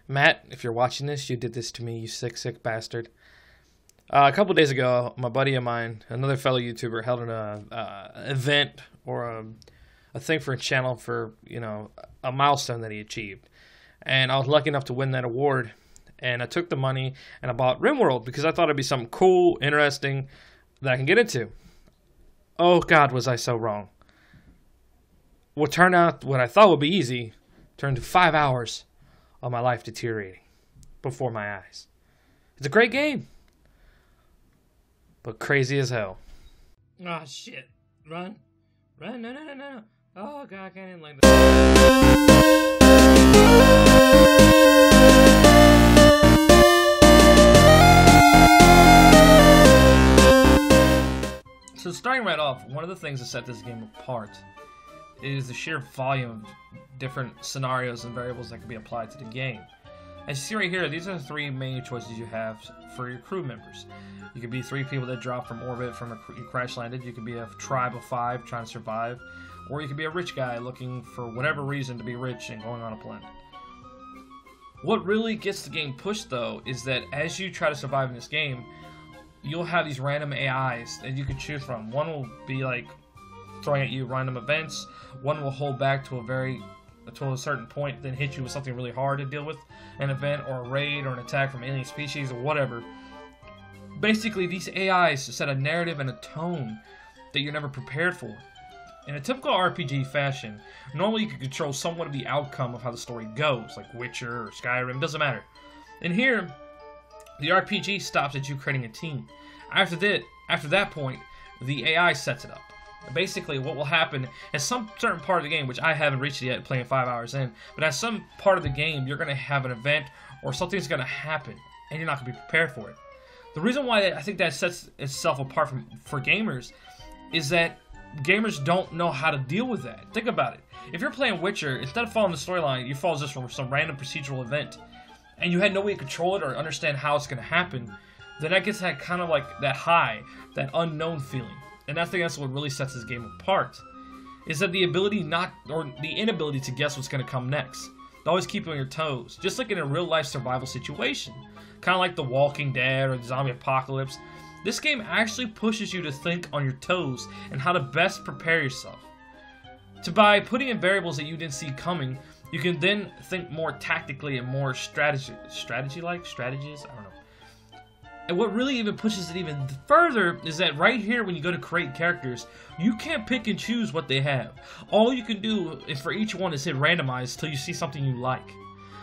Matt, if you're watching this, you did this to me, you sick, sick bastard. A couple days ago, my buddy of mine, another fellow YouTuber, held an event or a thing for a channel for, you know, a milestone that he achieved. And I was lucky enough to win that award. And I took the money and I bought RimWorld because I thought it'd be something cool, interesting that I can get into. Oh God, was I so wrong. What turned out, what I thought would be easy, turned to 5 hours of my life deteriorating before my eyes. It's a great game, but crazy as hell. Oh shit. Run. Run. No. Oh God, I can't even like that. So starting right off, one of the things that set this game apart is the sheer volume of different scenarios and variables that can be applied to the game. As you see right here, these are the three main choices you have for your crew members. You could be 3 people that drop from orbit from you crash landed. You could be a tribe of 5 trying to survive. Or you could be a rich guy looking for whatever reason to be rich and going on a planet. What really gets the game pushed though is that as you try to survive in this game, you'll have these random AIs that you can choose from. One will be like throwing at you random events. One will hold back to a certain point, then hit you with something really hard to deal with, an event or a raid or an attack from alien species or whatever. Basically, these AIs set a narrative and a tone that you're never prepared for. In a typical RPG fashion, normally you can control somewhat of the outcome of how the story goes, like Witcher or Skyrim, doesn't matter. In here, the RPG stops at you creating a team. After that point, the AI sets it up. Basically, what will happen at some certain part of the game, which I haven't reached yet, playing 5 hours in, but at some part of the game, you're going to have an event or something's going to happen, and you're not going to be prepared for it. The reason why I think that sets itself apart for gamers is that gamers don't know how to deal with that. Think about it. If you're playing Witcher, instead of following the storyline, you follow just from some random procedural event, and you had no way to control it or understand how it's going to happen, then that gets that kind of like that high, that unknown feeling. And I think that's what really sets this game apart, is that the inability to guess what's going to come next. They always keep you on your toes, just like in a real life survival situation. Kind of like The Walking Dead or the zombie apocalypse. This game actually pushes you to think on your toes and how to best prepare yourself. By putting in variables that you didn't see coming, you can then think more tactically and more strategies? I don't know. And what really even pushes it even further is that right here when you go to create characters, you can't pick and choose what they have. All you can do for each one is hit randomize till you see something you like.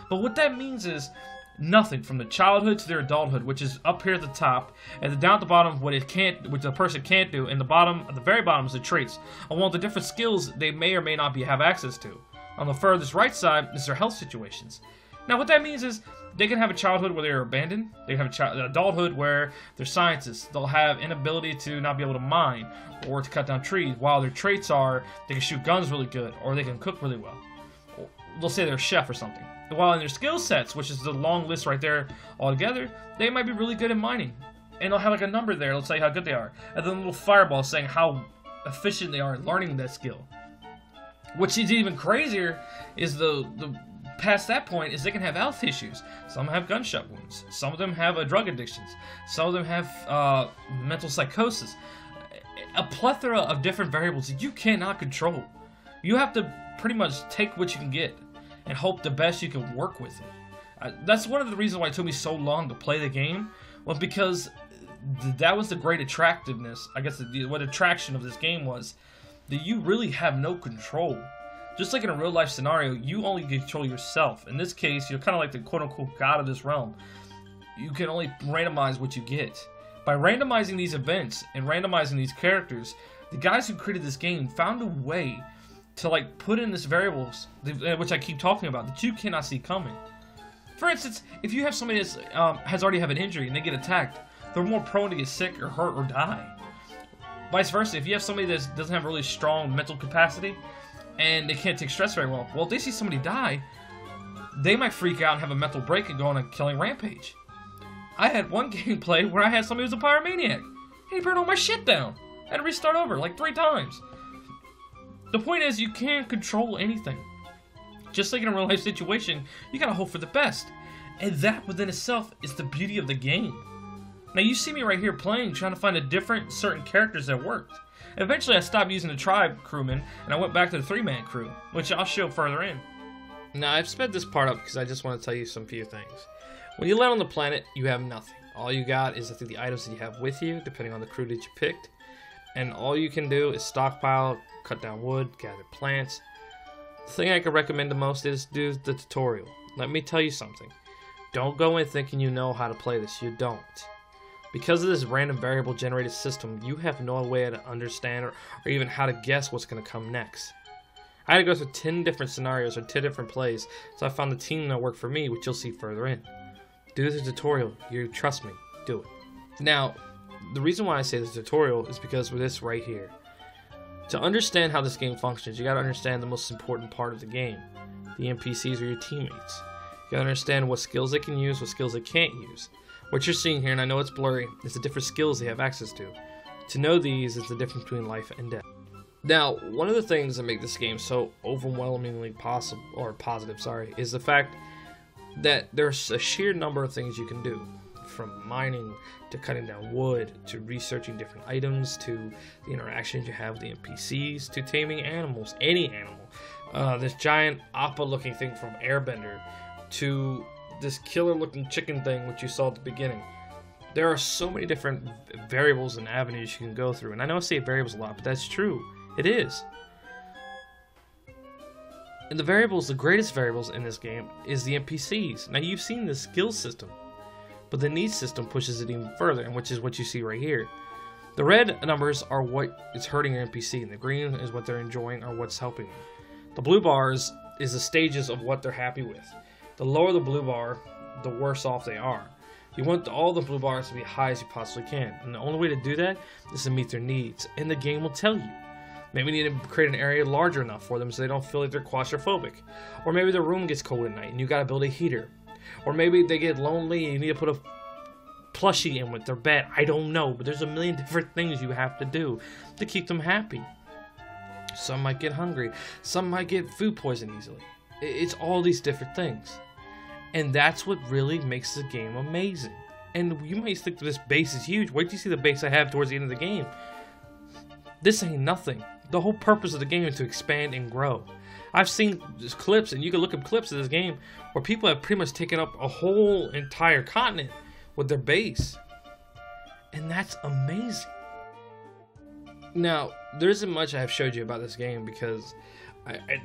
But what that means is nothing from the childhood to their adulthood, which is up here at the top, and then down at the bottom what the person can't do, and at the very bottom is the traits on one of the different skills they may or may not have access to. On the furthest right side is their health situations. Now what that means is they can have a childhood where they're abandoned, they can have an adulthood where they're scientists, they'll have inability to not be able to mine or to cut down trees, while their traits are they can shoot guns really good or they can cook really well. Or they'll say they're a chef or something. While in their skill sets, which is the long list right there altogether, they might be really good at mining. And they'll have like a number there, let's say how good they are. And then a little fireball saying how efficient they are at learning that skill. Which is even crazier is the past that point is they can have health issues. Some have gunshot wounds. Some of them have drug addictions. Some of them have mental psychosis. A plethora of different variables that you cannot control. You have to pretty much take what you can get and hope the best you can work with it. That's one of the reasons why it took me so long to play the game, was because that was the great attractiveness, I guess what attraction of this game was, that you really have no control. Just like in a real life scenario, you only control yourself. In this case, you're kind of like the quote-unquote god of this realm. You can only randomize what you get. By randomizing these events and randomizing these characters, the guys who created this game found a way to like put in these variables, which I keep talking about, that you cannot see coming. For instance, if you have somebody that has already have an injury and they get attacked, they're more prone to get sick or hurt or die. Vice versa, if you have somebody that doesn't have really strong mental capacity and they can't take stress very well, if they see somebody die, they might freak out and have a mental break and go on a killing rampage. I had one gameplay where I had somebody who was a pyromaniac, and he burned all my shit down. I had to restart over like 3 times. The point is, you can't control anything. Just like in a real life situation, you gotta hope for the best. And that within itself is the beauty of the game. Now you see me right here playing, trying to find a different certain characters that worked. Eventually I stopped using the tribe crewman, and I went back to the 3-man crew, which I'll show further in. Now I've sped this part up because I just want to tell you some few things. When you land on the planet, you have nothing. All you got is I think the items that you have with you, depending on the crew that you picked. And all you can do is stockpile, cut down wood, gather plants. The thing I can recommend the most is do the tutorial. Let me tell you something. Don't go in thinking you know how to play this. You don't. Because of this random variable generated system, you have no way to understand or even how to guess what's going to come next. I had to go through 10 different scenarios or 10 different plays, so I found the team that worked for me, which you'll see further in. Do the tutorial. You trust me. Do it. Now, the reason why I say the tutorial is because with this right here. To understand how this game functions, you got to understand the most important part of the game. The NPCs are your teammates. You got to understand what skills they can use, what skills they can't use. What you're seeing here, and I know it's blurry, is the different skills they have access to. To know these is the difference between life and death. Now, one of the things that make this game so overwhelmingly positive, is the fact that there's a sheer number of things you can do. From mining, to cutting down wood, to researching different items, to the interactions you have with the NPCs, to taming animals, any animal. This giant Appa-looking thing from Airbender, to this killer-looking chicken thing which you saw at the beginning. There are so many different variables and avenues you can go through, and I know I say variables a lot, but that's true. It is. And the variables, the greatest variables in this game, is the NPCs. Now you've seen the skill system, but the needs system pushes it even further, and which is what you see right here. The red numbers are what is hurting your NPC, and the green is what they're enjoying or what's helping them. The blue bars is the stages of what they're happy with. The lower the blue bar, the worse off they are. You want all the blue bars to be high as you possibly can, and the only way to do that is to meet their needs, and the game will tell you. Maybe you need to create an area larger enough for them so they don't feel like they're claustrophobic. Or maybe their room gets cold at night and you gotta build a heater. Or maybe they get lonely and you need to put a plushie in with their bed. I don't know, but there's a million different things you have to do to keep them happy. Some might get hungry. Some might get food poisoning easily. It's all these different things. And that's what really makes the game amazing. And you might think this base is huge. Wait till you see the base I have towards the end of the game. This ain't nothing. The whole purpose of the game is to expand and grow. I've seen clips, and you can look up clips of this game, where people have pretty much taken up a whole entire continent with their base. And that's amazing. Now, there isn't much I have showed you about this game because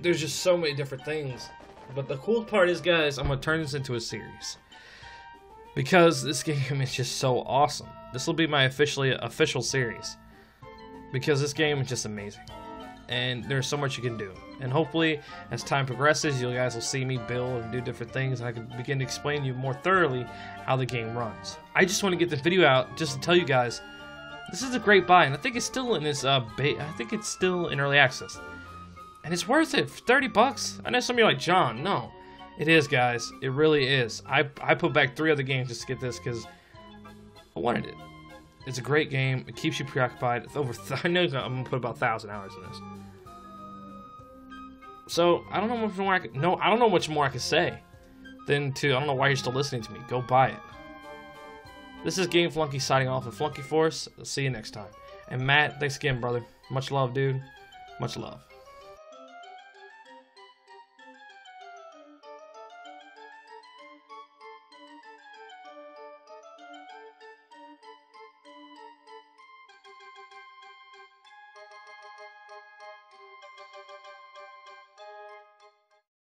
there's just so many different things. But the cool part is, guys, I'm going to turn this into a series. Because this game is just so awesome. This will be my official series. Because this game is just amazing. And there's so much you can do. And hopefully, as time progresses, you guys will see me build and do different things, and I can begin to explain to you more thoroughly how the game runs. I just want to get the video out just to tell you guys, this is a great buy, and I think it's still in its I think it's still in early access. And it's worth it for 30 bucks. I know some of you are like, John, no. It is, guys. It really is. I put back 3 other games just to get this because I wanted it. It's a great game. It keeps you preoccupied. It's over. I know I'm gonna put about 1,000 hours in this. So I don't know much more. I don't know much more I can say than to. I don't know why you're still listening to me. Go buy it. This is Game Flunky signing off with Flunky Force. I'll see you next time. And Matt, thanks again, brother. Much love, dude. Much love.